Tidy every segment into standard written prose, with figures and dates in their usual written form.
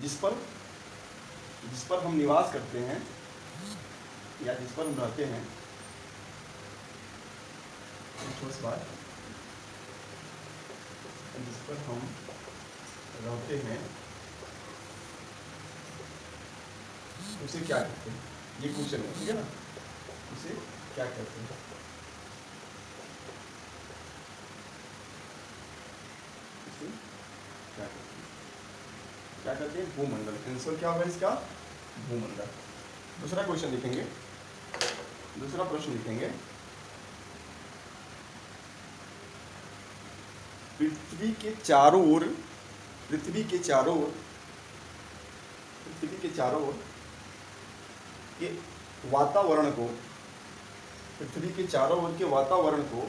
जिस पर हम निवास करते हैं या जिस पर हम रहते हैं, जिस पर हम रहते हैं उसे क्या कहते हैं? ये क्वेश्चन है, ठीक है ना? उसे क्या कहते हैं? उसे क्या कहते हैं? क्या कहते हैं? भूमंडल। आंसर क्या होगा इसका? भूमंडल। दूसरा क्वेश्चन लिखेंगे, दूसरा प्रश्न लिखेंगे। पृथ्वी के चारों ओर के वातावरण को, पृथ्वी के चारों ओर के वातावरण को,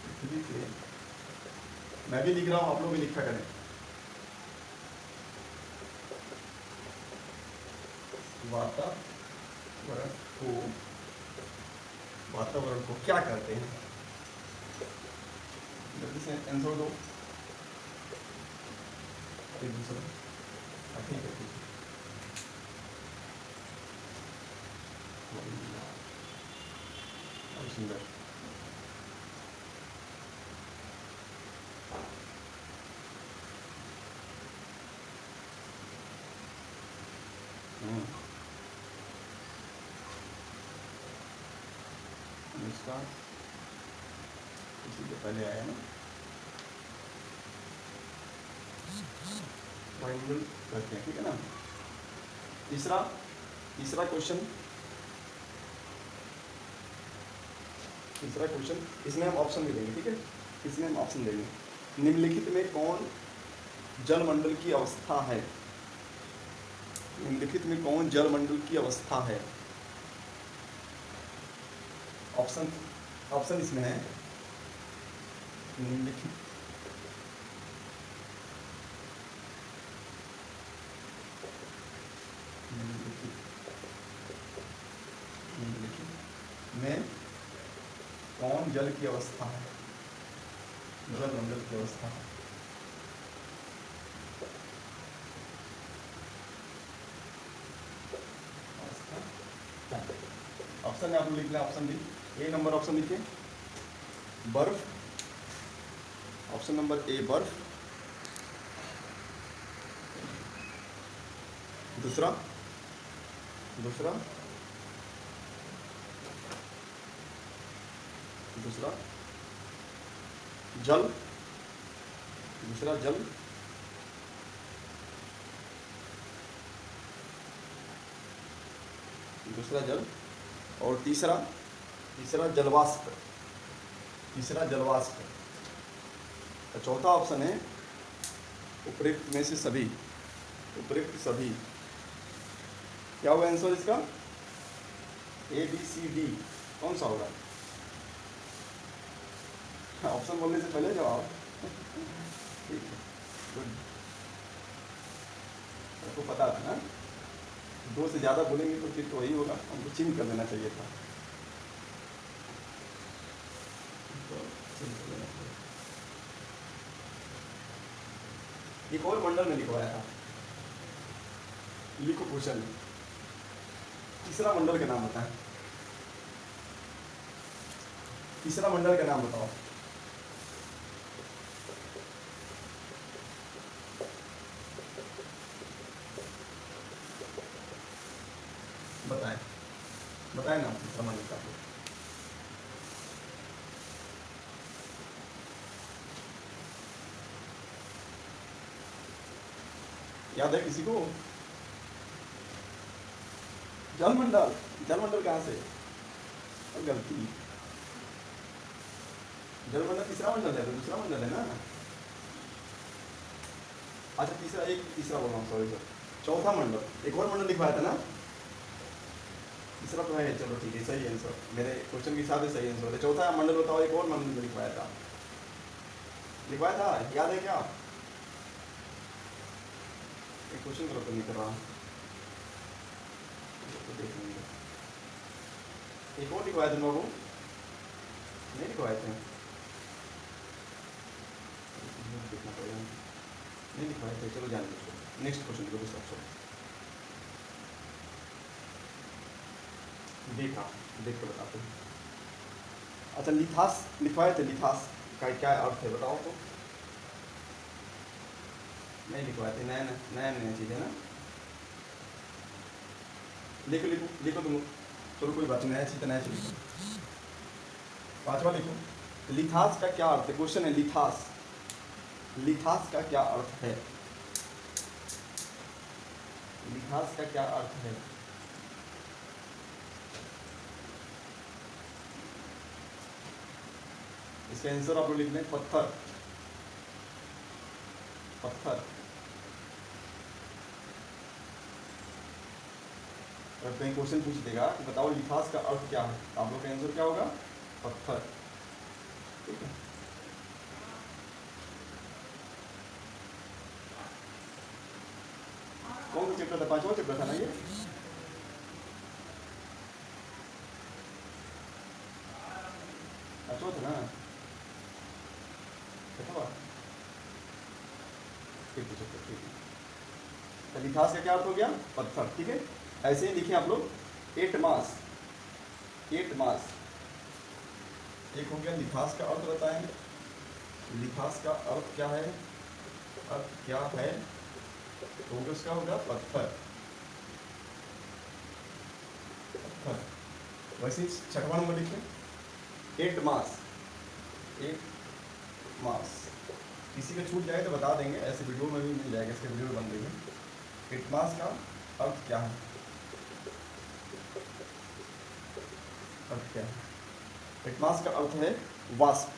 पृथ्वी के, मैं भी लिख रहा हूं, आप लोग भी लिखा करें। वातावरण को क्या कहते हैं? जल्दी से आंसर दो। एक दूसरा, ठीक है, ठीक है। बहुत सुंदर। इसका इसी के पहले आया ना, वायुमंडल कहते हैं, ठीक है ना? तीसरा क्वेश्चन, इसमें हम ऑप्शन भी देंगे, ठीक है? इसमें हम ऑप्शन देंगे। निम्नलिखित में कौन जलमंडल की अवस्था है? निम्नलिखित में कौन जलमंडल की अवस्था है? ऑप्शन इसमें है, निम्नलिखित में कौन जल की अवस्था है? जलमंडल की अवस्था है। ऑप्शन है, आप लोग लिख लें। ऑप्शन डी, ए नंबर ऑप्शन लिखिए, बर्फ। ऑप्शन नंबर ए बर्फ। दूसरा जल। दूसरा जल और तीसरा जलवाष्प। चौथा ऑप्शन है उपयुक्त में से सभी। क्या होगा आंसर इसका? ए बी सी डी कौन सा होगा? ऑप्शन बोलने से पहले जवाब। ठीक है, गुड। आपको पता था ना, दो से ज़्यादा बोलेंगे तो फिर तो वही होगा, हमको चिन्ह कर देना चाहिए था। एक और मंडल में लिखवाया था, लिखो क्वेश्चन। तीसरा मंडल का नाम बताएं। तीसरा मंडल का नाम बताओ। बताएं ना तीसरा मंडल का। याद है किसी को? जलमंडल कहाँ से? गलती, जलमंडल तीसरा मंडल है तो दूसरा मंडल है ना। अच्छा तीसरा बोल रहा हूँ, सॉरी सर। चौथा मंडल, एक और मंडल लिखवाया था ना। तीसरा तो है, चलो ठीक है, सही आंसर मेरे क्वेश्चन के हिसाब से सही आंसर है। चौथा मंडल बताओ, एक और मंडल लिखवाया था, याद है क्या? एक क्वेश्चन करो तो नहीं कर रहा हूँ, तो देख लेंगे। एक और लिखवाया तुम लोगों, नहीं लिखवाए थे? देखना पड़ेगा। नहीं लिखवाए थे, चलो जान लीजिए। नेक्स्ट क्वेश्चन देखो दूसरा ऑप्शन। देखा, देख के बताते हैं। अच्छा लिथास लिखवाए थे, लिथास का क्या अर्थ है बताओ तो। नहीं लिखवाए थे, नया नया नया चीज़ है ना। लिखो लिखो लिखो तुम, चलो कोई बात नहीं, नया चीज़ तो नया चीज़। पांचवा लिखो, लिथास का क्या अर्थ है, क्वेश्चन है लिथास, लिथास का क्या अर्थ है, लिथास का क्या अर्थ है। इसका आंसर आप लोग लिख लें, पत्थर, पत्थर। अगर कहीं क्वेश्चन पूछ देगा कि बताओ लिथास का अर्थ क्या है, तो आप लोग का आंसर क्या होगा, पत्थर। ठीक है, कौन सा चैप्टर था, पांचवा चैप्टर था ना ये। पांचवा था ना, छठवा, ठीक है चैप्टर, ठीक है। तो लिथास का क्या अर्थ हो गया, पत्थर। ठीक है, ऐसे ही लिखे आप लोग, 8 मास, 8 मास। एक हो गया लिथास का अर्थ बताएं, लिथास का अर्थ क्या है, अर्थ क्या है, तो उसका होगा पत्थर, पत्थर। वैसे ही छठवां नंबर लिखें, 8 मास, 8 मास। किसी का छूट जाए तो बता देंगे, ऐसे वीडियो में भी मिल जाएगा, इसके वीडियो बन रही है। 8 मास का अर्थ क्या है, अर्थ क्या है। 8 मास का अर्थ है वाष्प,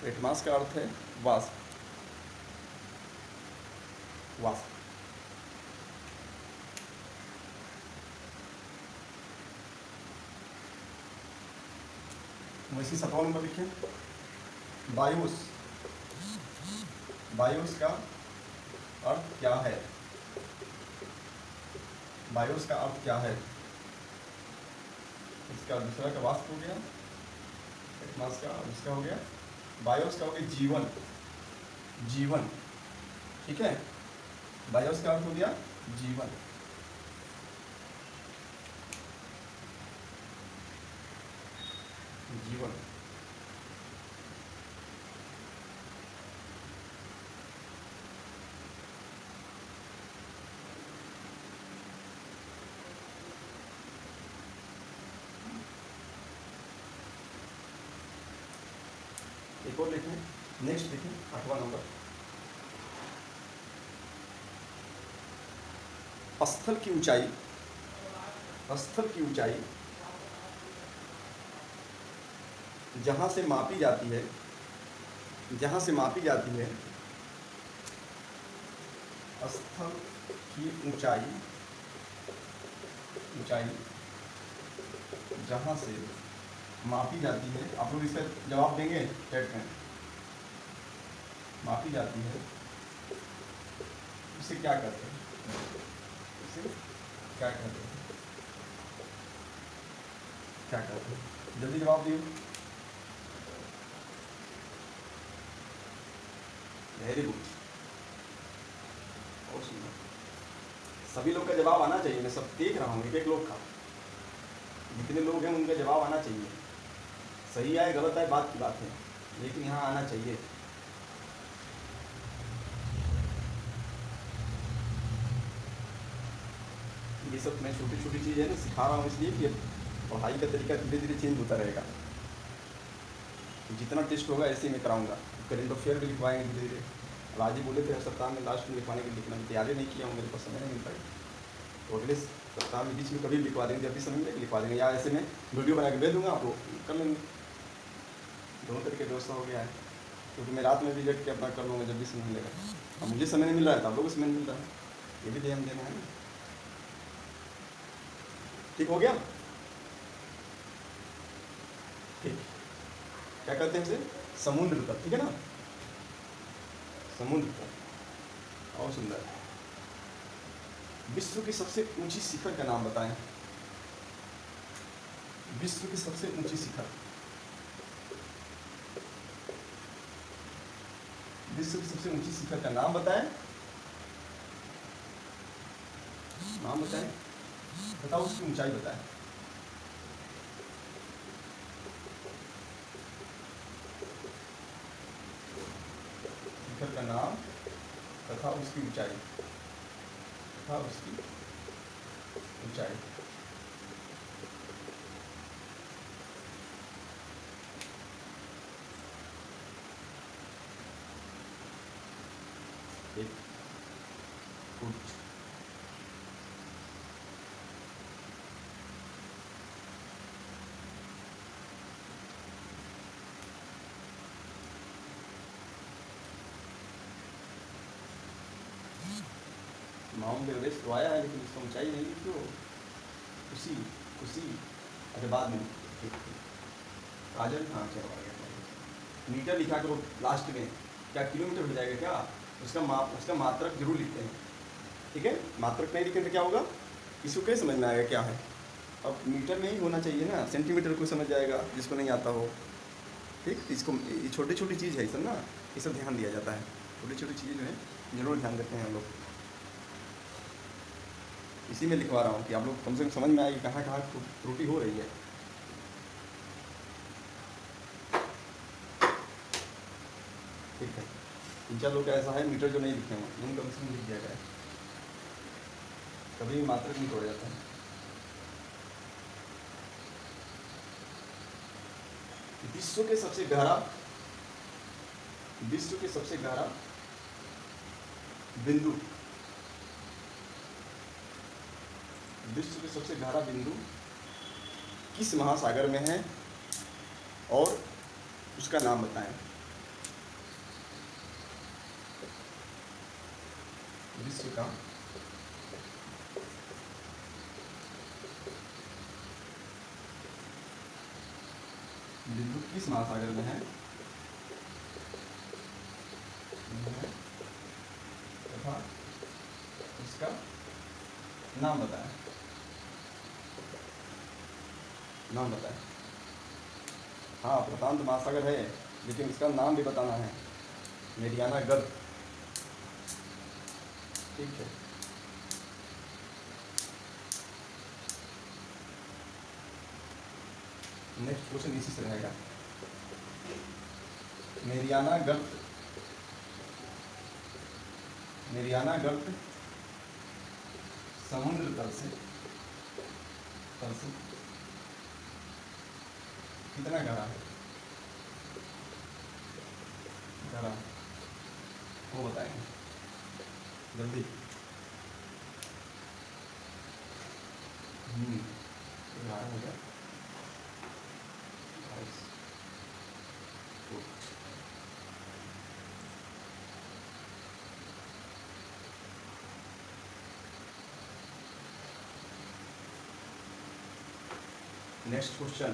8 मास का अर्थ है वाष्प, वाष्प। वैसे 7वां नंबर लिखें, वायुस, वायुस का अर्थ क्या है, वायुस का अर्थ क्या है। इसका दूसरा का वाष्प हो गया, 8 मास का, इसका हो गया वायुस का हो गया जीवन, जीवन। ठीक है, वायुस का अर्थ हो गया जीवन। जीवन। एक और लिखें, नेक्स्ट लिखें, 8वां नंबर, स्थल की ऊंचाई, स्थल की ऊंचाई जहां से मापी जाती है, जहां से मापी जाती है, स्थल की ऊंचाई, ऊंचाई जहां से मापी जाती है। आप लोग इसका जवाब देंगे चैट में, मापी जाती है, उसे क्या कहते हैं, उसे क्या कहते हैं, क्या कहते हैं, जल्दी जवाब दिए। वेरी गुड, बहुत सुंदर। सभी लोग का जवाब आना चाहिए, मैं सब देख रहा हूँ, एक एक लोग का, जितने लोग हैं उनका जवाब आना चाहिए। सही आए गलत आए बात की बात है, लेकिन यहाँ आना चाहिए। ये सब मैं छोटी छोटी चीज़ है ना सिखा रहा हूँ, इसलिए कि पढ़ाई का तरीका धीरे धीरे चेंज होता रहेगा। जितना टेस्ट होगा ऐसे ही मैं कराऊंगा। करेंट अफेयर भी लिखवाएंगे धीरे धीरे। अब आज ही बोले थे सप्ताह में लास्ट में लिखवाने के लिए, लिखना तैयारी नहीं किया हूँ, मेरे पास समय नहीं मिल पाई, तो अगले सप्ताह में बीच में कभी लिखवा देंगे, जब भी समय मिलेगा लिखवा देंगे, या ऐसे में वीडियो बना के भेज दूँगा, आप लोग कर लेंगे। दोनों तरीके व्यवस्था हो गया है, क्योंकि मैं रात में भी लेट के अपना कर लूँगा जब भी समय मिलेगा। अब मुझे समय नहीं मिल रहा है तो आप लोगों को समय नहीं मिल रहा है, ये भी ध्यान देना है। ठीक हो गया, ठीक। क्या कहते हैं इसे, समुद्र तट, ठीक है ना, समुद्र तट। और सुंदर, विश्व की सबसे ऊंची शिखर का नाम बताएं, विश्व की सबसे ऊंची शिखर, विश्व की सबसे ऊंची शिखर का नाम बताएं। नाम बताएं, बताओ उसकी ऊंचाई बताएं। शिखर का नाम तथा उसकी ऊंचाई, तथा उसकी ऊंचाई। एक फुट। माउंट एवरेस्ट तो आया है लेकिन उसका ऊंचाई नहीं लिखी हो। उसी उसी अरे बाद में काजल, हाँ चलो आ गया। मीटर लिखा करो लास्ट में, क्या किलोमीटर हो जाएगा क्या? उसका मात्रक जरूर लिखते हैं, ठीक है। मात्रक नहीं लिखें तो क्या होगा, इसको कैसे समझ में आएगा क्या है। अब मीटर में ही होना चाहिए ना, सेंटीमीटर को समझ जाएगा जिसको नहीं आता हो, ठीक। इसको ये छोटी छोटी चीज़ है सब ना, ये सब ध्यान दिया जाता है। छोटी छोटी चीज़ें जो है जरूर ध्यान देते हैं हम लोग। इसी में लिखवा रहा हूँ कि आप लोग कम से कम समझ में आए कि कहाँ कहाँ त्रुटि हो रही है। ठीक है, 3-4 लोग का ऐसा है मीटर जो नहीं लिखे हैं, उन कम से कम लिख दिया जाए, कभी भी मात्रक नहीं तोड़ा जाता है। विश्व के सबसे गहरा बिंदु, विश्व के सबसे गहरा बिंदु किस महासागर में है और उसका नाम बताएं। विश्व का बिंदु किस महासागर में है तथा उसका नाम बताएं। नाम बताएं। हाँ, प्रशांत महासागर है लेकिन इसका नाम भी बताना है, मेरियाना गर्त, ठीक है। नेक्स्ट क्वेश्चन इसी से रहेगा। मेरियाना गर्त समुद्र तल से कितना गहरा है? गहरा वो बताएंगे जल्दी। गहरा हो गया 22 फुट। नेक्स्ट क्वेश्चन,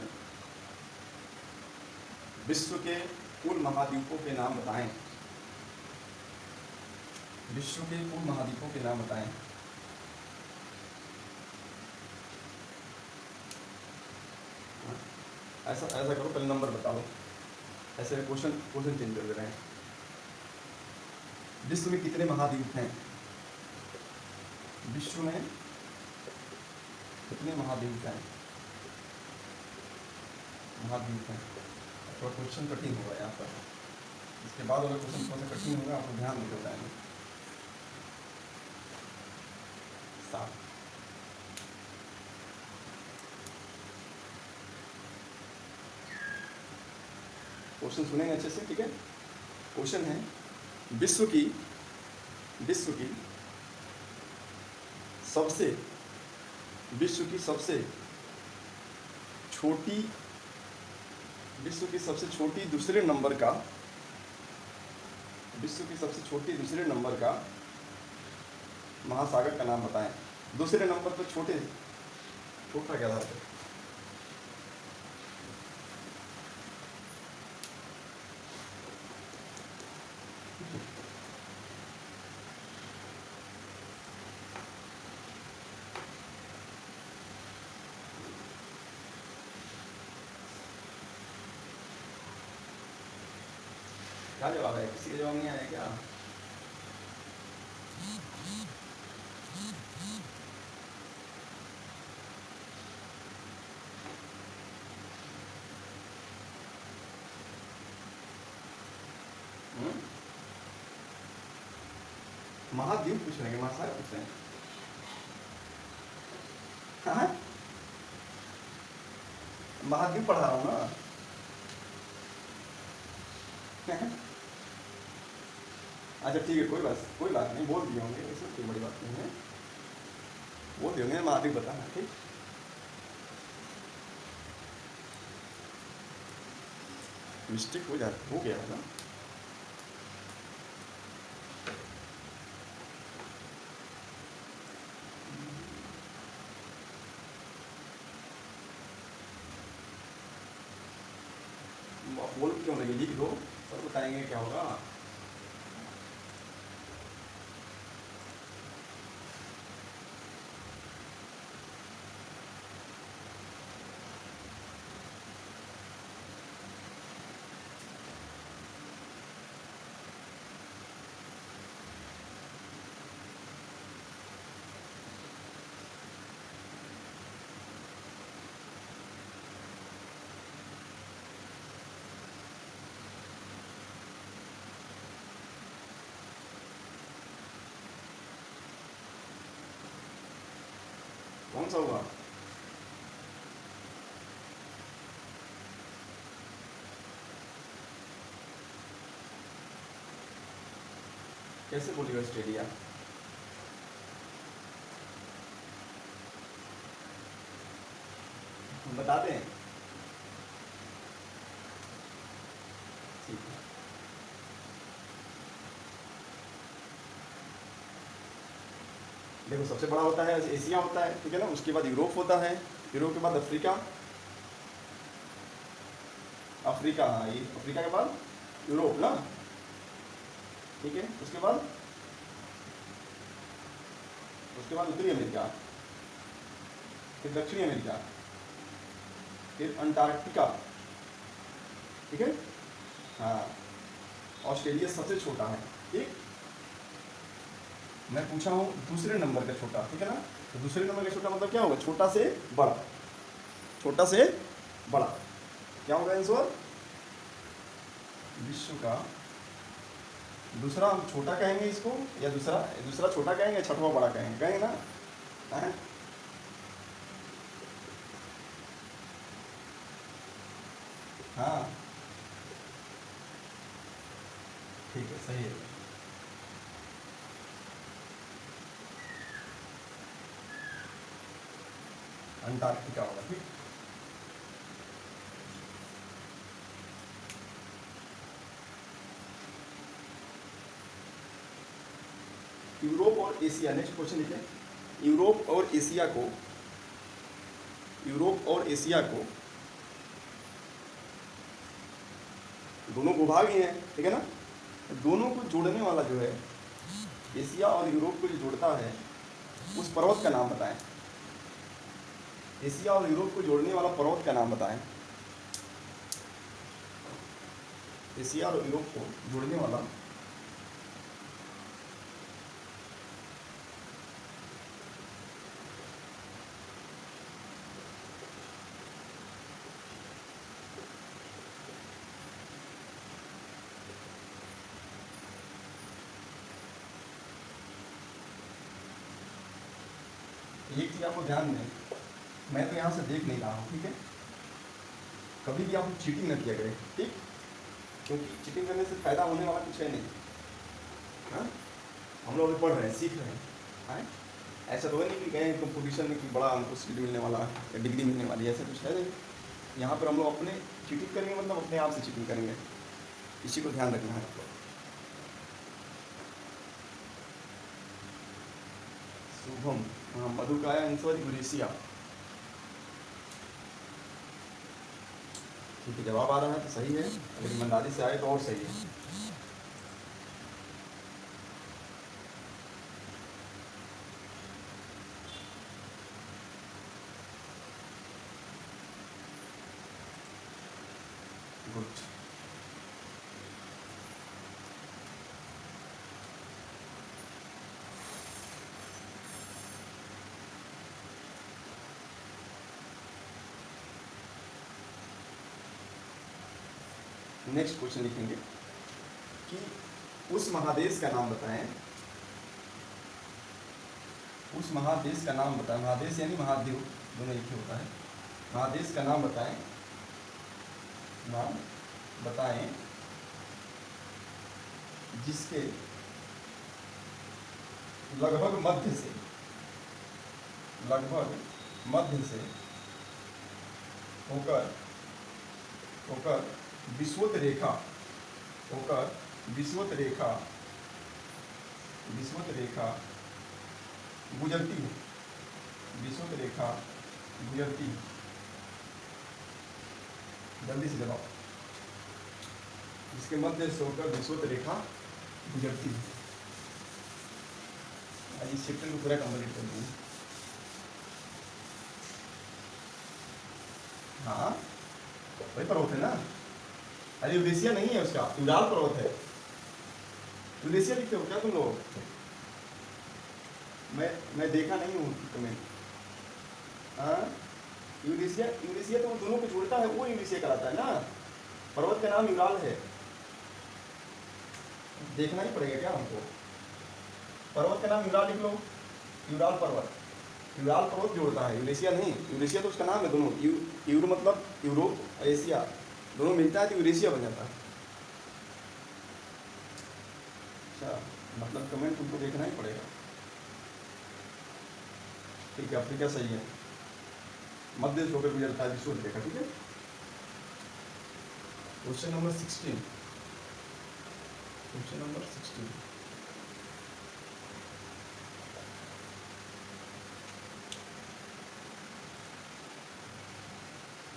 विश्व के कुल महाद्वीपों के नाम बताएं। विश्व के कुल महाद्वीपों के नाम बताएं। ऐसा करो, पहले नंबर बताओ, ऐसे क्वेश्चन चेंज कर दे रहे हैं। विश्व में कितने महाद्वीप हैं? विश्व में कितने महाद्वीप हैं? थोड़ा क्वेश्चन कठिन होगा यहाँ पर, इसके बाद वाला क्वेश्चन थोड़ा सा कठिन होगा, आपको ध्यान नहीं बताएंगे। 7। क्वेश्चन सुनेंगे अच्छे से, ठीक है। क्वेश्चन है, विश्व की सबसे छोटी दूसरे नंबर का महासागर का नाम बताएं। दूसरे नंबर पर छोटा क्या था? क्या जवाब है? किसी का जवाब नहीं आया क्या? महाद्वीप पूछ रहे हैं, महासागर पूछ रहे हैं? हाँ, महाद्वीप पढ़ा रहा हूँ ना। अच्छा ठीक है, कोई बात नहीं, बोल दिए होंगे, इसमें कोई बड़ी बात नहीं है, बोल दिए होंगे, महाद्वीप बताना, ठीक। मिस्टेक हो गया है ना। आप बोल क्यों नहीं, लिख दो और बताएंगे क्या होगा। कौन सा हुआ? कैसे बोलिएगा ऑस्ट्रेलिया? बता दें? ठीक है। देखो, सबसे बड़ा होता है एशिया होता है, ठीक है ना, उसके बाद यूरोप होता है, यूरोप के बाद अफ्रीका, अफ्रीका, हाँ, ये अफ्रीका के बाद यूरोप ना, ठीक है, उसके बाद उत्तरी अमेरिका, फिर दक्षिणी अमेरिका, फिर अंटार्कटिका, ठीक है। हाँ, ऑस्ट्रेलिया सबसे छोटा है, ठीक। मैं पूछा हूँ दूसरे नंबर का छोटा, ठीक है ना, तो दूसरे नंबर का छोटा मतलब क्या होगा? छोटा से बड़ा, छोटा से बड़ा, क्या होगा आंसर? विश्व का दूसरा, हम छोटा कहेंगे इसको, या दूसरा छोटा कहेंगे, छठवां बड़ा कहेंगे ना? हाँ? हाँ, ठीक है, सही है। अंटार्कटिका होगा, ठीक। यूरोप और एशिया, नेक्स्ट क्वेश्चन लिखें। यूरोप और एशिया को, यूरोप और एशिया को दोनों भूभाग ही हैं, ठीक है ना, दोनों को जोड़ने वाला जो है, एशिया और यूरोप को जो जोड़ता है, उस पर्वत का नाम बताएं। एशिया और यूरोप को जोड़ने वाला पर्वत का नाम बताएं। एशिया और यूरोप को जोड़ने वाला, एक चीज़ आपको ध्यान दें, मैं तो यहाँ से देख नहीं रहा हूँ, ठीक है, कभी भी आप चीटिंग न किया करें, ठीक, क्योंकि चीटिंग करने से फायदा होने वाला कुछ है नहीं। हाँ, हम लोग अभी पढ़ रहे हैं, सीख रहे हैं, हाँ, ऐसा तो है नहीं कि गए कंपटीशन में कि बड़ा हमको सीट मिलने वाला या डिग्री मिलने वाली है, ऐसा कुछ है नहीं। यहाँ पर हम लोग अपने चीटिंग करेंगे, मतलब अपने आप से चीटिंग करेंगे, इसी को ध्यान रखना है आपको। शुभम, हाँ, मधु का आया आंसर यूरेशिया, ठीक है, जवाब आ रहा है तो सही है, अगर ईमानदारी से आए तो और सही है। गुड। नेक्स्ट क्वेश्चन लिखेंगे कि उस महादेश का नाम बताएं, उस महादेश का नाम बताएं, महादेश यानी महादेव दोनों एक ही होता है, महादेश का नाम बताएं, नाम बताएं जिसके लगभग मध्य से, लगभग मध्य से होकर होकर विषुवत रेखा, होकर विषुवत रेखा, विषुवत रेखा गुजरती है, विषुवत रेखा गुजरती है। जल्दी से जवाब, जिसके मध्य से होकर विषुवत रेखा गुजरती है। आज इस चैप्टर को पूरा कंप्लीट कर देंगे। हाँ वही पर्वत है ना, अरे यूरेशिया नहीं है उसका, यूराल पर्वत है। यूरेशिया लिखते हो क्या तुम लोग? मैं देखा नहीं हूँ तुम्हें। हाँ यूरेशिया, यूरेशिया तो दोनों को जोड़ता है, वो यूरेशिया कहलाता है ना। पर्वत का नाम यूराल है, देखना ही पड़ेगा क्या हमको? पर्वत का नाम यूराल लिख लो, यूराल पर्वत, यूराल पर्वत जोड़ता है, यूरेशिया नहीं। यूरेशिया तो उसका नाम है, दोनों यूरो मतलब यूरोप, एशिया दोनों मिलता है तो यूरेशिया बन जाता है। अच्छा मतलब कमेंट तुमको देखना ही पड़ेगा। ठीक है, अफ्रीका सही है, मध्य से होकर गुजरता है विषुवत रेखा। ठीक है, क्वेश्चन नंबर 16, क्वेश्चन नंबर 16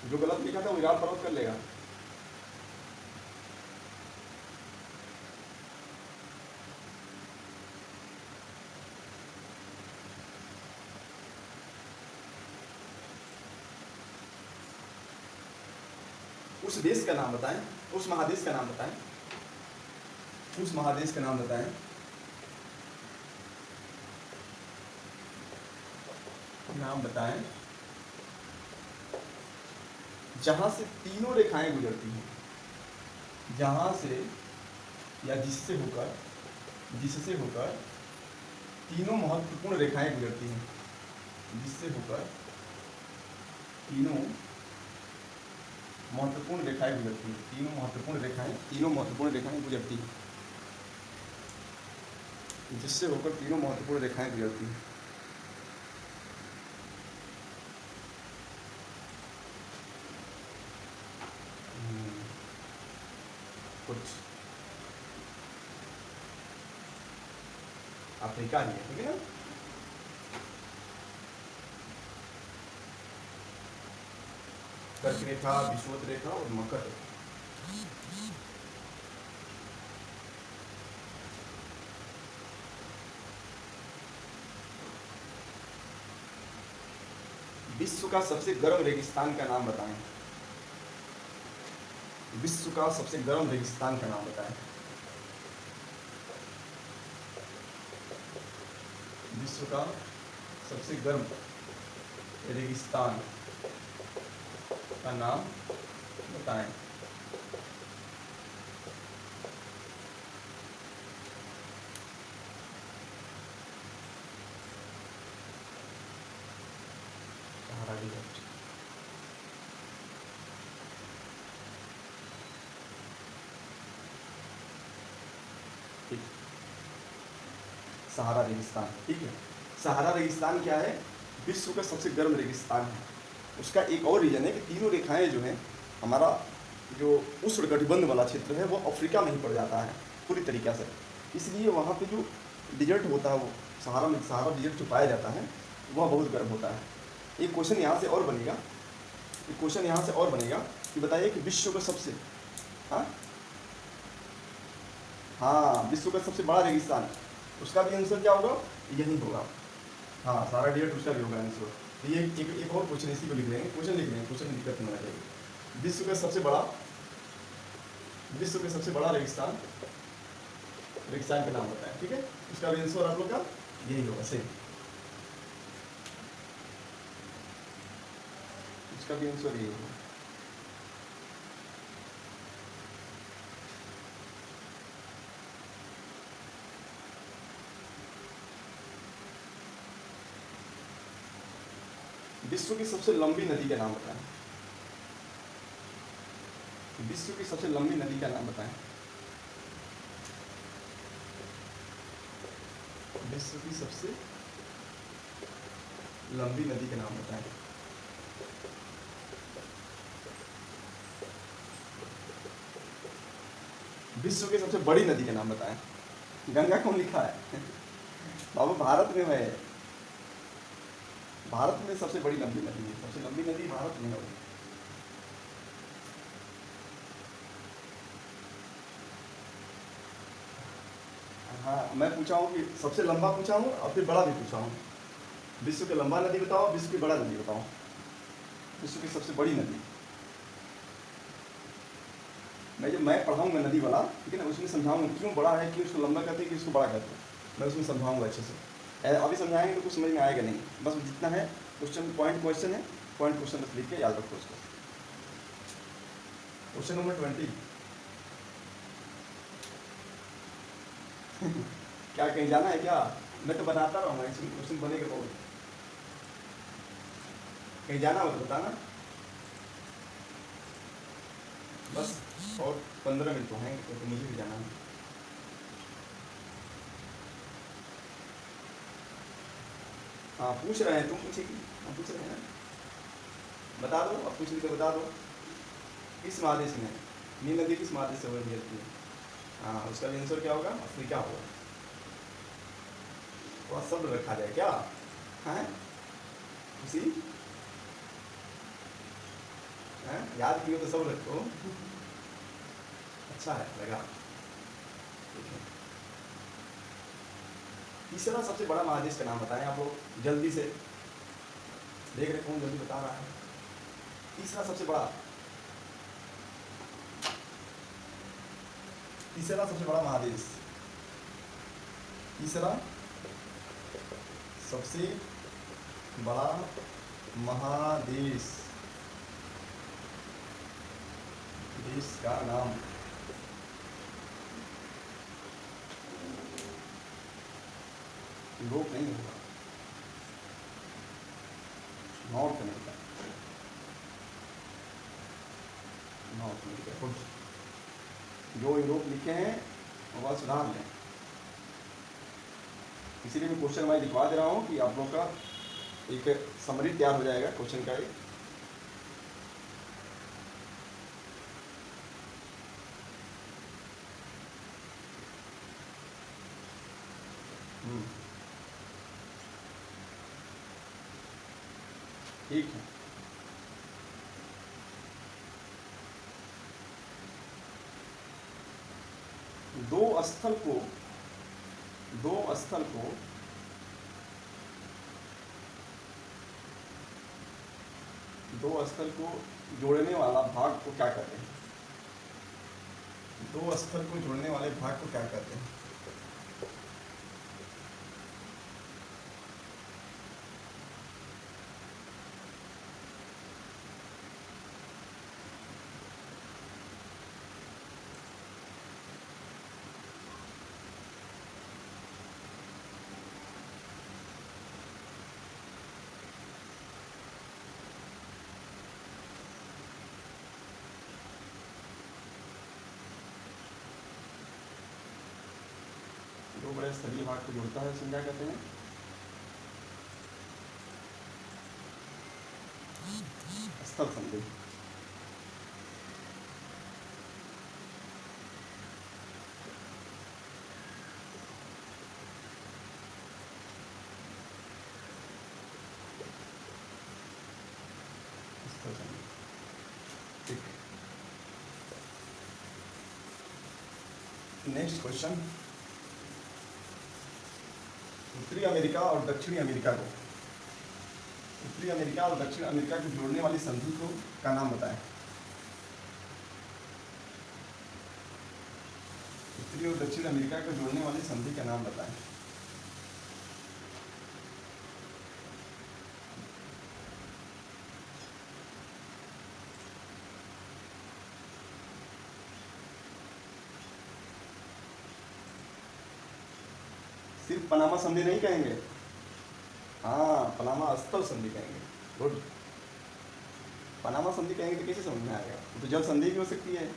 जो गलत लिखा था वो यूराल पर्वत कर लेगा। उस देश का नाम बताएं, उस महादेश का नाम बताएं, उस महादेश का नाम बताएं। नाम बताएं जहां से तीनों रेखाएं गुजरती हैं, जहां से या जिससे होकर, जिससे होकर तीनों महत्वपूर्ण रेखाएं गुजरती हैं, जिससे होकर तीनों महत्वपूर्ण रेखाएं गुजरती हैं, तीनों महत्वपूर्ण रेखाएं, तीनों महत्वपूर्ण रेखाएं गुजरती हैं, जिससे होकर तीनों महत्वपूर्ण रेखाएं गुजरती हैं। कुछ अफ्रीका ही है, ठीक है ना। कर्क रेखा, विषुवत रेखा और मकर रेखा। विश्व का सबसे गर्म रेगिस्तान का नाम बताएं, विश्व का सबसे गर्म रेगिस्तान का नाम बताएं। विश्व का सबसे गर्म रेगिस्तान का नाम बताएं। सहारा डिजर्ट, ठीक, सहारा रेगिस्तान, ठीक है। सहारा रेगिस्तान क्या है? विश्व का सबसे गर्म रेगिस्तान है। उसका एक और रीजन है कि तीनों रेखाएं जो हैं, हमारा जो उष्णकटिबंध वाला क्षेत्र है वो अफ्रीका में ही पड़ जाता है पूरी तरीक़ा से, इसलिए वहाँ पे जो डिजर्ट होता है, वो सहारा में, सहारा डिजर्ट जो पाया जाता है वह बहुत गर्म होता है। एक क्वेश्चन यहाँ से और बनेगा, एक क्वेश्चन यहाँ से और बनेगा कि बताइए कि विश्व का सबसे, हाँ विश्व का सबसे बड़ा रेगिस्तान, उसका भी आंसर क्या होगा? यही होगा। हाँ सहारा डिजर्ट उसका भी होगा आंसर। तो ये एक और क्वेश्चन इसी को लिख लेंगे, क्वेश्चन लिख लेंगे, क्वेश्चन में दिक्कत नहीं होना चाहिए। विश्व का सबसे बड़ा, विश्व का सबसे बड़ा रेगिस्तान, रेगिस्तान का नाम बताएं, ठीक है। उसका भी आंसर आप लोग का यही होगा, सही। उसका भी आंसर यही होगा। विश्व की सबसे लंबी नदी का नाम बताएं। विश्व की सबसे लंबी नदी का नाम बताएं। विश्व की सबसे लंबी नदी का नाम बताएं। विश्व की सबसे बड़ी नदी का नाम बताएं। गंगा कौन लिखा है? बाबू भारत में है, भारत में सबसे बड़ी लंबी नदी है, सबसे लंबी नदी भारत में है। हाँ, मैं पूछा हूँ कि सबसे लंबा पूछा हूँ और फिर बड़ा भी पूछा हूँ। विश्व की लंबा नदी बताओ, विश्व की बड़ा नदी बताओ। विश्व की सबसे बड़ी नदी मैं पढ़ाऊंगा नदी वाला, ठीक है ना, उसमें समझाऊंगा क्यों बड़ा है, क्यों उसको लंबा कहते हैं, क्यों उसको बड़ा कहते हैं, मैं उसमें समझाऊंगा अच्छे से। अभी समझाएंगे तो कुछ समझ में आएगा नहीं, बस जितना है क्वेश्चन क्वेश्चन है, पॉइंट क्वेश्चन बस लिख के याद रखो उसको। क्वेश्चन नंबर 20 क्या कहीं जाना है क्या? मैं तो बनाता रहूँगा, इसमें क्वेश्चन बनेगा बहुत। कहीं जाना हो तो बताना, बस और 15 मिनट तो हैं, तो मुझे भी जाना है। हाँ पूछ रहे हैं, तुम पूछेगी, हम पूछ रहे हैं, बता दो, अब पूछ ली तो बता दो। किस महादेश में नील नदी किस महादेश से होती है? हाँ, उसका आंसर क्या होगा? अफ्रीका होगा। तो शब्द रखा जाए क्या है? उसी है? याद किए तो सब रखो। अच्छा है, लगा। ठीक है, तीसरा सबसे बड़ा महादेश का नाम बताएं आप लोग जल्दी से, देख रहे कौन जल्दी बता रहा है। तीसरा सबसे बड़ा, तीसरा सबसे बड़ा महादेश, तीसरा सबसे बड़ा महादेश, देश का नाम। यूरोप नहीं होगा, नॉर्थ अमेरिका, नॉर्थ अमेरिका। खुद जो यूरोप लिखे हैं वो बात सुधार लें, इसीलिए मैं क्वेश्चन वाइज लिखवा दे रहा हूँ कि आप लोग का एक समरी तैयार हो जाएगा क्वेश्चन का। एक ठीक है, दो स्थल को जोड़ने वाला भाग को क्या कहते हैं? दो स्थल को जोड़ने वाले भाग को क्या कहते हैं? दो बड़े स्थलीय भाग को जोड़ता है, उसे क्या कहते हैं? स्थल संधि। स्थल संधि, ठीक है। नेक्स्ट क्वेश्चन, उत्तरी अमेरिका और दक्षिणी अमेरिका को, उत्तरी अमेरिका और दक्षिण अमेरिका को जोड़ने वाली संधि को का नाम बताएं। उत्तरी और दक्षिण अमेरिका को जोड़ने वाली संधि का नाम बताएं। सिर्फ पनामा संधि नहीं कहेंगे, हाँ पनामा स्थल संधि कहेंगे। गुड। पनामा संधि कहेंगे तो कैसे समझ में आएगा? तो जल संधि भी हो सकती है।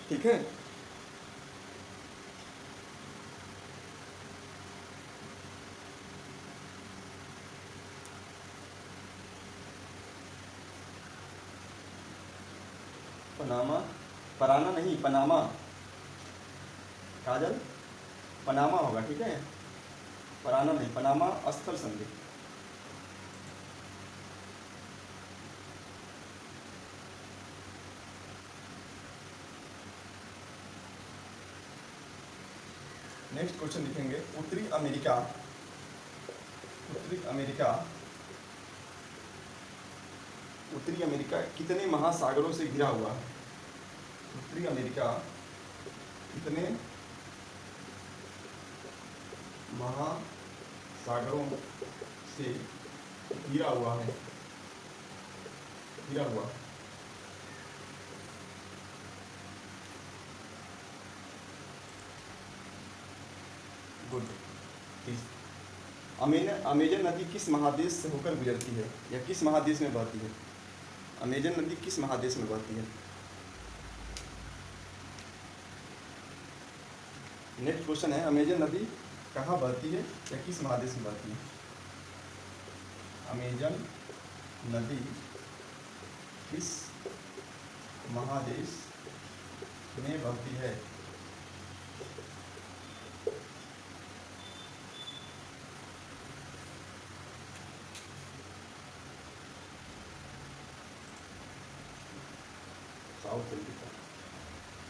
ठीक है, पनामा, पराना नहीं, पनामा। काजल, पनामा होगा, ठीक है, पराना नहीं, पनामा स्थल संधि। नेक्स्ट क्वेश्चन लिखेंगे, उत्तरी अमेरिका, उत्तरी अमेरिका, उत्तरी अमेरिका कितने महासागरों से घिरा हुआ है? उत्तरी अमेरिका कितने महासागरों से घिरा हुआ है? घिरा हुआ। गुड। अमेजन नदी किस महादेश से होकर गुजरती है या किस महादेश में बहती है? अमेजन नदी किस महादेश में बहती है? नेक्स्ट क्वेश्चन है, अमेजन नदी कहाँ बहती है या किस महादेश में बहती है? अमेजन नदी किस महादेश में बहती है? South America.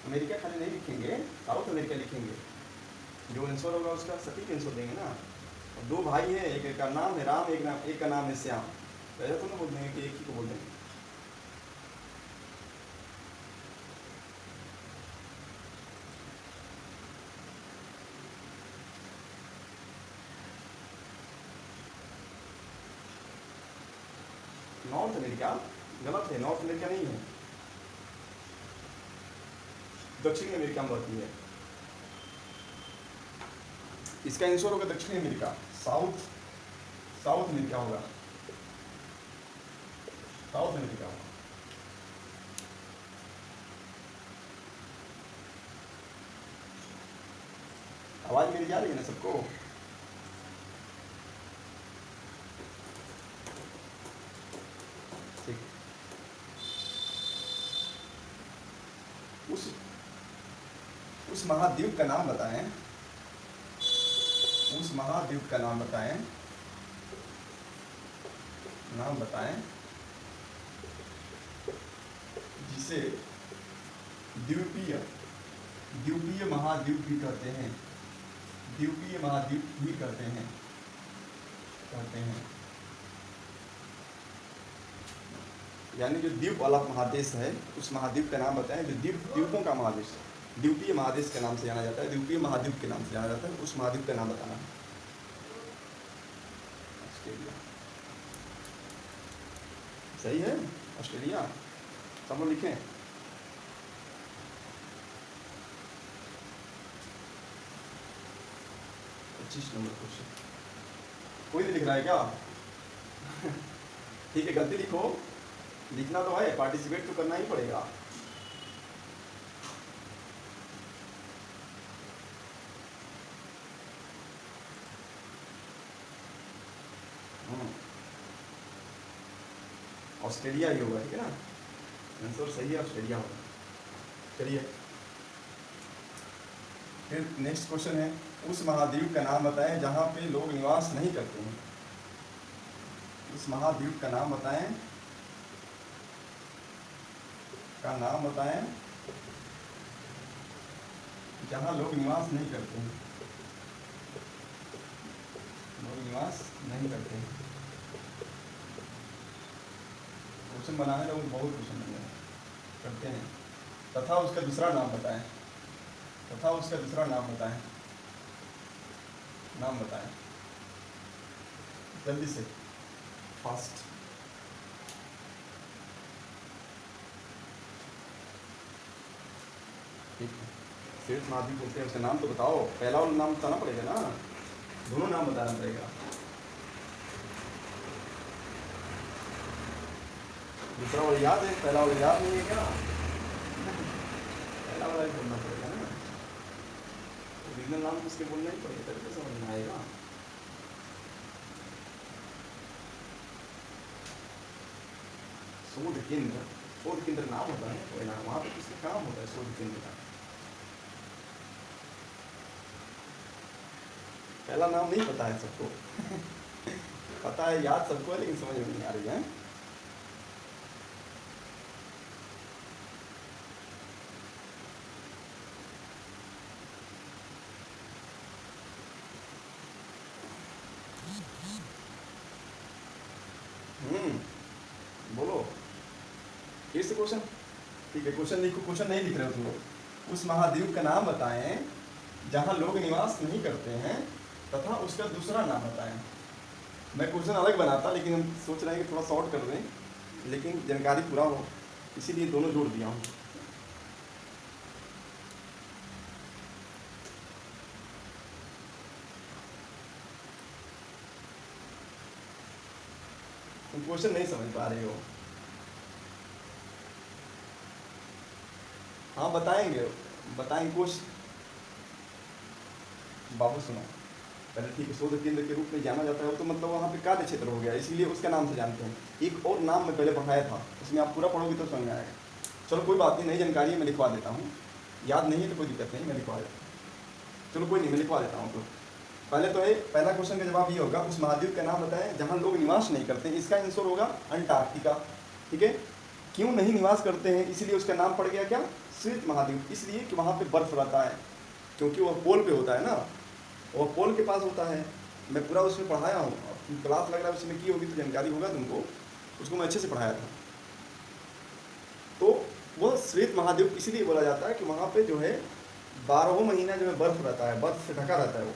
अमेरिका खाली नहीं लिखेंगे, साउथ अमेरिका लिखेंगे। जो आंसर होगा उसका सटीक आंसर देंगे ना। और दो भाई हैं, एक का नाम है राम, एक का नाम है श्याम, तो ऐसा तो ना बोल देंगे कि एक ही को बोल देंगे। नॉर्थ अमेरिका गलत है, नॉर्थ अमेरिका नहीं है, दक्षिण अमेरिका में बहती है। इसका आंसर होगा दक्षिण अमेरिका, साउथ अमेरिका होगा, साउथ अमेरिका होगा। आवाज मेरी जा रही है ना सबको? ठीक। उस महाद्वीप का नाम बताएं, उस महाद्वीप का नाम बताएं, नाम बताएं जिसे द्वीपीय महाद्वीप भी कहते हैं, द्वीपीय महाद्वीप भी कहते हैं। यानी जो द्वीप वाला महादेश है उस महाद्वीप का नाम बताएं, जो द्वीपों का महादेश है, द्वीपीय महादेश के नाम से जाना जाता है, द्वीपीय महाद्वीप के नाम से जाना जाता है, उस महाद्वीप का नाम बताना है। ऑस्ट्रेलिया सही है, ऑस्ट्रेलिया। सब लोग लिखें। नंबर क्वेश्चन कोई नहीं लिख रहा है क्या? ठीक है, गलती लिखो, लिखना तो है, पार्टिसिपेट तो करना ही पड़ेगा। ऑस्ट्रेलिया ही होगा, ठीक है ना, आंसर सही है, ऑस्ट्रेलिया होगा। चलिए फिर नेक्स्ट क्वेश्चन है, उस महाद्वीप का नाम बताएं जहां पे लोग निवास नहीं करते हैं। उस महाद्वीप का नाम बताएं, जहां लोग निवास नहीं करते हैं, लोग निवास नहीं करते हैं। क्वेश्चन बनाने लोग बहुत क्वेश्चन बन गए करते हैं। तथा उसका दूसरा नाम बताएं, तथा उसका दूसरा नाम बताएं, नाम बताएं जल्दी से, फास्ट। ठीक है, श्वेत महाद्वीप बोलते हैं, उसका नाम तो बताओ। पहला वाला नाम बताना पड़ेगा ना, दोनों नाम बताना पड़ेगा। दूसरा वाला याद है, पहला वाला याद नहीं है क्या? पहला वाला ही बोलना पड़ेगा ना, ओरिजिनल नाम तो उसके बोलना ही पड़ेगा, तभी तो समझ में आएगा। शोध केंद्र, शोध केंद्र नाम होता है कोई नाम, वहाँ पे किसका काम होता है शोध केंद्र का? पहला नाम नहीं पता है सबको पता है, याद सबको है, लेकिन समझ में नहीं आ रही है। बोलो फिर से क्वेश्चन। ठीक है, क्वेश्चन लिखो, क्वेश्चन नहीं लिख रहे हो तुम लोग। उस महाद्वीप का नाम बताएं जहां लोग निवास नहीं करते हैं, तथा उसका दूसरा नाम बताएं। मैं क्वेश्चन अलग बनाता, लेकिन हम सोच रहे हैं कि थोड़ा शॉर्ट कर दें, लेकिन जानकारी पूरा हो, इसीलिए दोनों जोड़ दिया हूँ। तुम क्वेश्चन नहीं समझ पा रहे हो। हाँ बताएंगे, बताएंगे क्वेश्चन। बाबू सुनो, पहले ठीक है, शोध केंद्र के रूप में जाना जाता है, तो मतलब वहाँ पे कार्य क्षेत्र हो गया, इसलिए उसके नाम से जानते हैं। एक और नाम मैं पहले पढ़ाया था, उसमें आप पूरा पढ़ोगे तो समझ में आएगा। चलो कोई बात नहीं, नई जानकारी है, मैं लिखवा देता हूँ। याद नहीं है तो कोई दिक्कत नहीं, मैं लिखवा देता हूँ। चलो कोई नहीं, मैं लिखवा देता हूँ। तो पहले तो है, पहला क्वेश्चन का जवाब ये होगा, उस महाद्वीप का नाम बताएं जहाँ लोग निवास नहीं करते हैं। इसका आंसर होगा अंटार्कटिका। ठीक है, क्यों नहीं निवास करते हैं, इसलिए उसका नाम पड़ गया क्या, श्वेत महाद्वीप। इसलिए कि वहाँ पे बर्फ रहता है, क्योंकि वह पोल पे होता है ना, वह पोल के पास होता है। मैं पूरा उसमें पढ़ाया हूँ, क्लास लग रहा है उसमें की होगी तो जानकारी होगा तुमको, उसको मैं अच्छे से पढ़ाया था। तो वह श्वेत महाद्वीप इसलिए बोला जाता है कि वहाँ पे जो है 12 महीना जो है बर्फ रहता है, बर्फ से ढका रहता है वो।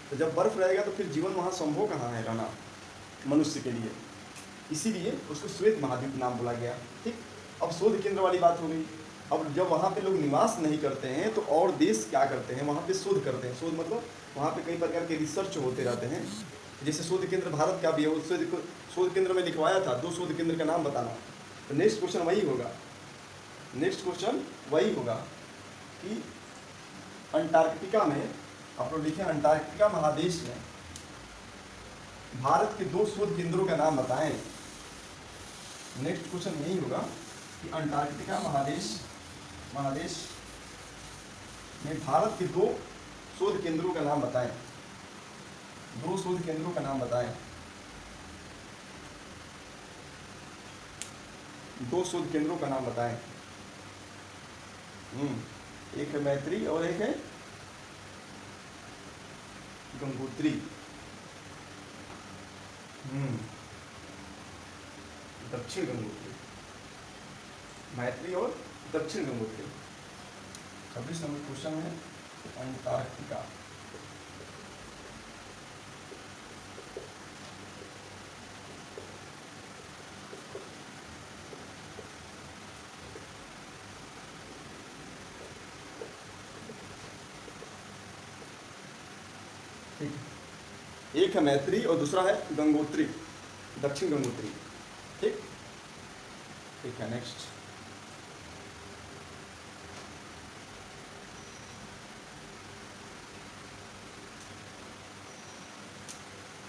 तो जब बर्फ रहेगा तो फिर जीवन वहाँ संभव कहाँ है रहना मनुष्य के लिए, इसीलिए उसको श्वेत महाद्वीप नाम बोला गया। ठीक, अब शोध केंद्र वाली बात हो गई। अब जब वहाँ पे लोग निवास नहीं करते हैं तो और देश क्या करते हैं, वहाँ पे शोध करते हैं। शोध मतलब वहाँ पे कई प्रकार के रिसर्च होते रहते हैं। जैसे शोध केंद्र भारत का भी है, उस शोध केंद्र में लिखवाया था, 2 शोध केंद्र का नाम बताना। तो नेक्स्ट क्वेश्चन वही होगा, नेक्स्ट क्वेश्चन वही होगा कि अंटार्कटिका में, आप लोग लिखें अंटार्कटिका महादेश में भारत के 2 शोध केंद्रों का नाम बताएं। नेक्स्ट क्वेश्चन यही होगा कि अंटार्कटिका महादेश में भारत के 2 शोध केंद्रों का नाम बताएं। 2 शोध केंद्रों का नाम बताएं। 2 शोध केंद्रों का नाम बताएं। एक है मैत्री और एक है गंगोत्री। दक्षिण गंगोत्री, मैत्री और दक्षिण गंगोत्री। 26 नंबर क्वेश्चन है अंटार्कटिका। ठीक है, एक है मैत्री और दूसरा है गंगोत्री, दक्षिण गंगोत्री। ठीक, ठीक है, नेक्स्ट।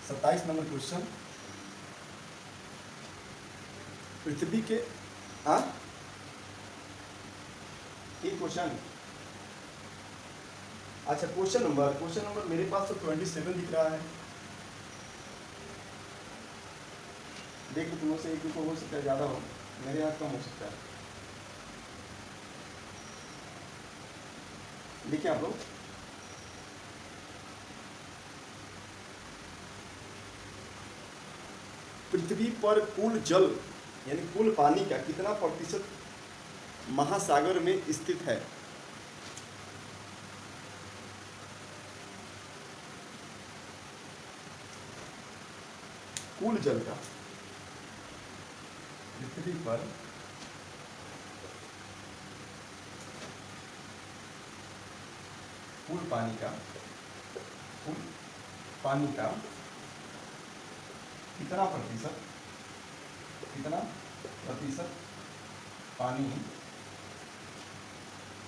सत्ताईस नंबर क्वेश्चन, पृथ्वी के एक क्वेश्चन। अच्छा, क्वेश्चन नंबर मेरे पास तो 27 दिख रहा है। देखो तुम से एक हो सकता है ज़्यादा हो, मेरे यहाँ कम हो सकता है। देखिए आप लोग, पृथ्वी पर कुल जल यानी कुल पानी का कितना प्रतिशत महासागर में स्थित है। कुल जल का पृथ्वी पर कुल पानी का कितना प्रतिशत पानी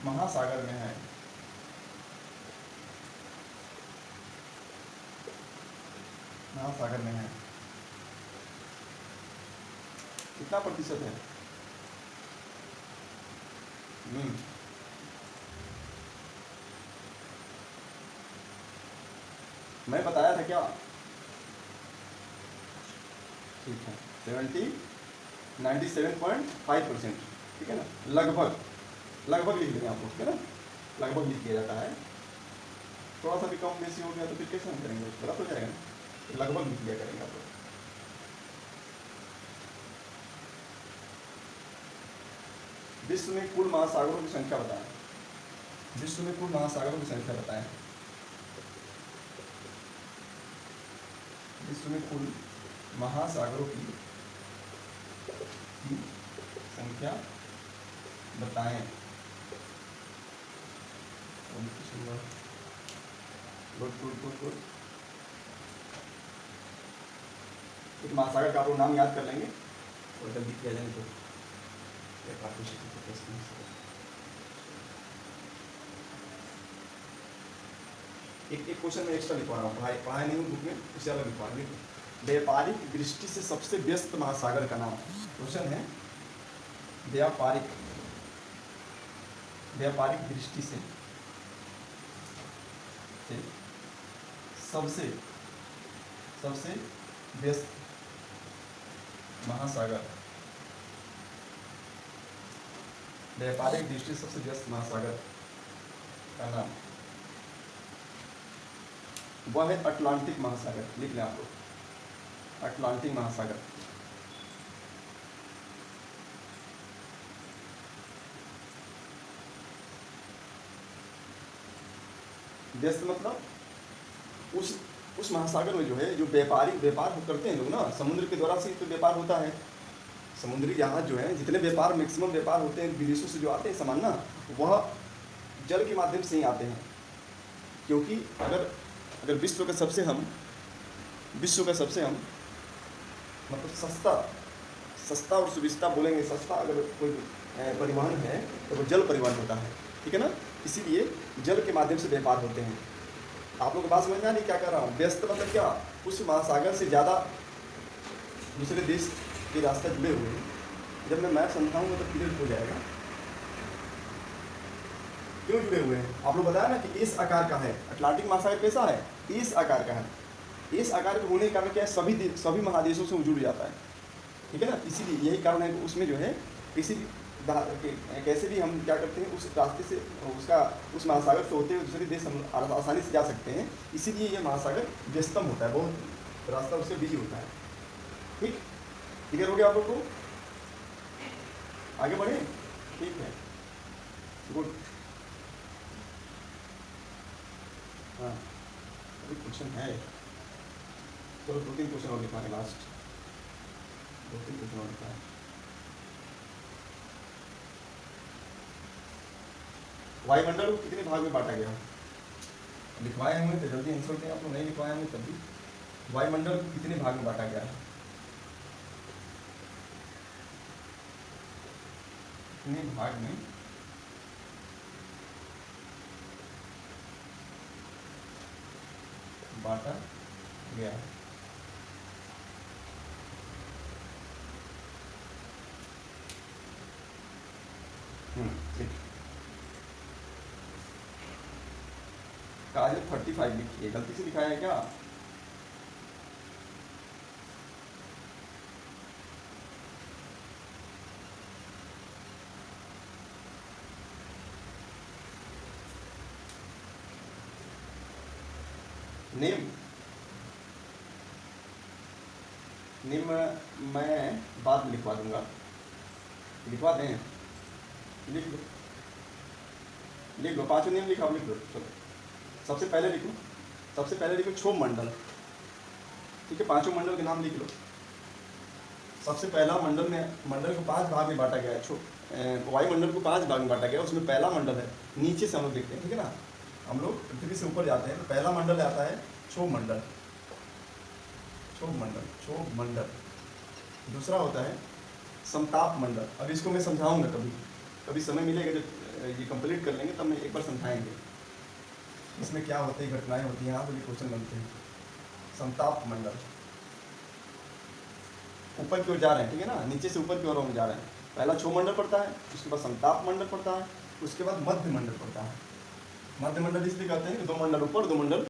महासागर में है। महासागर में है कितना प्रतिशत है? मैं बताया था क्या? ठीक है, 97.5%, ठीक है ना। लगभग लिख देंगे आप लोग, ठीक है ना, लगभग लिख दिया जाता है। थोड़ा सा भी कम बेसी हो गया तो फिर कैसे हम करेंगे, गलत हो जाएगा ना, तो लगभग लिख दिया करेंगे आप लोग। विश्व में कुल महासागरों की संख्या बताएं। विश्व में कुल महासागरों की संख्या बताएं। विश्व में कुल महासागरों की संख्या बताएं। गुड। एक महासागर का आप लोग नाम याद कर लेंगे और जल्दी किया जाए तो एक क्वेश्चन में एक्स्ट्रा लिखवा रहा हूँ, पढ़ाई नहीं हूँ बुक में, उससे अलग लिखवा रहा हूँ। व्यापारिक दृष्टि से सबसे व्यस्त महासागर का नाम। क्वेश्चन है व्यापारिक दृष्टि से सबसे व्यस्त महासागर। व्यापारिक दृष्टि से सबसे व्यस्त महासागर का नाम वह है अटलांटिक महासागर। लिख लें आप लोग, अटलांटिक महासागर। व्यस्त मतलब उस महासागर में जो है, जो व्यापार करते हैं लोग ना, समुद्र के द्वारा से तो व्यापार होता है। समुद्री जहाज जो है, जितने व्यापार मैक्सिमम व्यापार होते हैं विदेशों से जो आते हैं सामान ना, वह जल के माध्यम से ही आते हैं। क्योंकि अगर विश्व का सबसे हम मतलब सस्ता और सुविस्ता बोलेंगे, सस्ता अगर कोई परिवहन है तो वो जल परिवहन होता है, ठीक है ना। इसीलिए जल के माध्यम से व्यापार होते हैं। आप लोग बात समझ में नहीं क्या कर रहा हूँ? व्यस्त मतलब क्या, उस महासागर से ज़्यादा दूसरे देश के रास्ते जुड़े हुए हैं। जब मैं मैप समझाऊंगा तो क्लियर हो जाएगा क्यों जुड़े हुए हैं। आप लोग बताया ना कि इस आकार का है, अटलांटिक महासागर कैसा है, इस आकार का है। इस आकार के होने के कारण क्या है, सभी महादेशों से जुड़ जाता है, ठीक है ना। इसीलिए यही कारण है उसमें जो है कैसे भी हम क्या करते हैं, उस रास्ते से उस महासागर से होते हुए दूसरे देश हम आसानी से जा सकते हैं। इसीलिए ये महासागर व्यस्तम होता है, बहुत रास्ता उससे बिजी होता है। ठीक, क्लियर हो गया आप लोग को? आगे बढ़े? ठीक है, गुड। हाँ, अभी क्वेश्चन है, चलो 2-3 क्वेश्चन और लिखा है, लास्ट 2-3 क्वेश्चन और लिखा है। वायुमंडल को कितने भाग में बांटा गया? लिखवाए होंगे तो जल्दी आंसर दें आप लोग, नहीं लिखवाए होंगे तब भी। वायुमंडल को कितने भाग में बांटा गया है? कितने भाग में बांटा गया है? ठीक, काज 35 लिखिए, गलती से लिखाया है क्या? निम्न मैं बाद में लिखवा दूंगा, लिखवा दें, लिख लो, लिख लो, पांचों नियम लिखा, लिख लो। चलो सबसे पहले लिखो क्षोभ मंडल, ठीक है, पांचों मंडल के नाम लिख लो। सबसे पहला मंडल को 5 भाग में बांटा गया है, वायुमंडल को 5 भाग में बांटा गया है, उसमें पहला मंडल है, नीचे से हम लोग देखते हैं, ठीक है ना, हम लोग पृथ्वी से ऊपर जाते हैं तो पहला मंडल आता है क्षोभ मंडल, क्षोभ मंडल। दूसरा होता है समताप मंडल। अब इसको मैं समझाऊंगा, कभी समय मिलेगा जब ये कंप्लीट कर लेंगे तब मैं एक बार समझाएंगे इसमें क्या होती है, घटनाएं होती हैं, यहाँ पर भी क्वेश्चन बनते हैं। समताप मंडल, ऊपर की ओर जा रहे हैं, ठीक है ना, नीचे से ऊपर की ओर हम जा रहे हैं। पहला क्षोभ मंडल पड़ता है, उसके बाद समताप मंडल पड़ता है, उसके बाद मध्य मंडल पड़ता है। मध्य मंडल इसलिए कहते हैं कि 2 मंडल ऊपर 2 मंडल